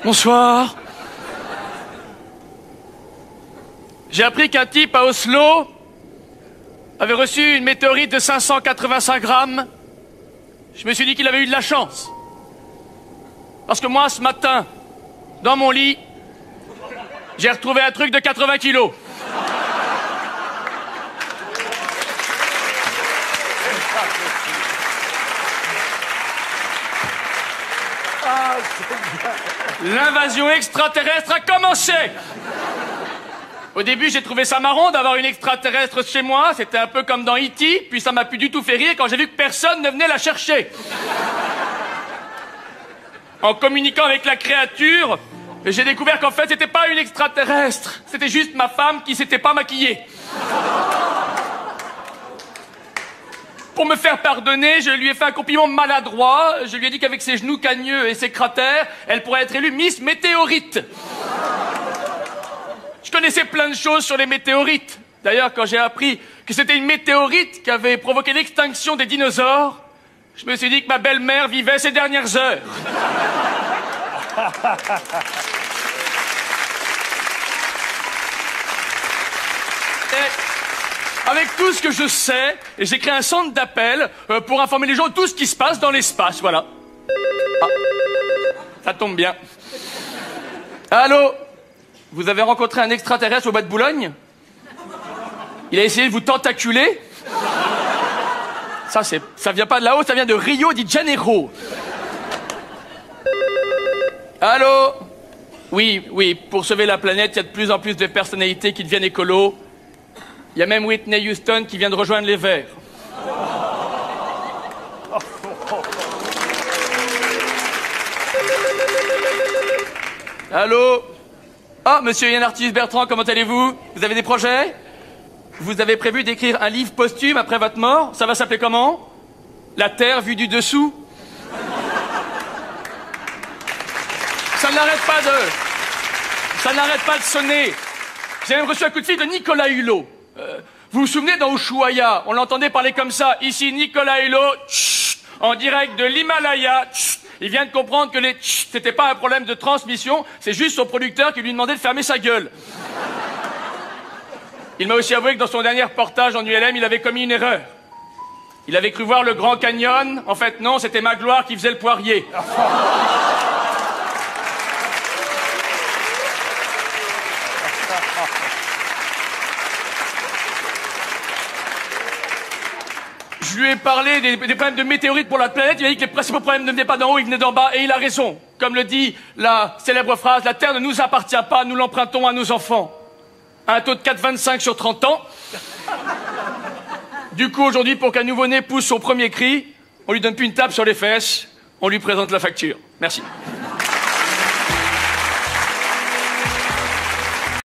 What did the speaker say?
Bonsoir. J'ai appris qu'un type à Oslo avait reçu une météorite de 585 grammes. Je me suis dit qu'il avait eu de la chance. Parce que moi, ce matin, dans mon lit, j'ai retrouvé un truc de 80 kilos. L'invasion extraterrestre a commencé. Au début, j'ai trouvé ça marrant d'avoir une extraterrestre chez moi. C'était un peu comme dans E.T. Puis ça m'a plus du tout fait rire quand j'ai vu que personne ne venait la chercher. En communiquant avec la créature, j'ai découvert qu'en fait, c'était pas une extraterrestre. C'était juste ma femme qui s'était pas maquillée. Pour me faire pardonner, je lui ai fait un compliment maladroit. Je lui ai dit qu'avec ses genoux cagneux et ses cratères, elle pourrait être élue Miss Météorite. Je connaissais plein de choses sur les météorites. D'ailleurs, quand j'ai appris que c'était une météorite qui avait provoqué l'extinction des dinosaures, je me suis dit que ma belle-mère vivait ses dernières heures. Avec tout ce que je sais, j'ai créé un centre d'appel pour informer les gens de tout ce qui se passe dans l'espace, voilà. Ah, ça tombe bien. Allô? Vous avez rencontré un extraterrestre au bas de Boulogne? Il a essayé de vous tentaculer? Ça vient pas de là-haut, ça vient de Rio de Janeiro. Allô? Oui, pour sauver la planète, il y a de plus en plus de personnalités qui deviennent écolos. Il y a même Whitney Houston qui vient de rejoindre les Verts. Allô? Ah, monsieur Yann Arthus Bertrand, comment allez-vous? Vous avez des projets? Vous avez prévu d'écrire un livre posthume après votre mort? Ça va s'appeler comment? La Terre vue du dessous? Ça n'arrête pas de sonner. J'ai même reçu un coup de fil de Nicolas Hulot. Vous vous souvenez dans Ushuaïa, on l'entendait parler comme ça. Ici Nicolas Hulot, en direct de l'Himalaya. Il vient de comprendre que les c'était pas un problème de transmission, c'est juste son producteur qui lui demandait de fermer sa gueule. Il m'a aussi avoué que dans son dernier reportage en ULM, il avait commis une erreur. Il avait cru voir le Grand Canyon. En fait, non, c'était Magloire qui faisait le poirier. Je lui ai parlé des problèmes de météorites pour la planète. Il a dit que les principaux problèmes ne venaient pas d'en haut, ils venaient d'en bas. Et il a raison. Comme le dit la célèbre phrase, la Terre ne nous appartient pas, nous l'empruntons à nos enfants. À un taux de 4,25 sur 30 ans. Du coup, aujourd'hui, pour qu'un nouveau-né pousse son premier cri, on lui donne plus une tape sur les fesses, on lui présente la facture. Merci.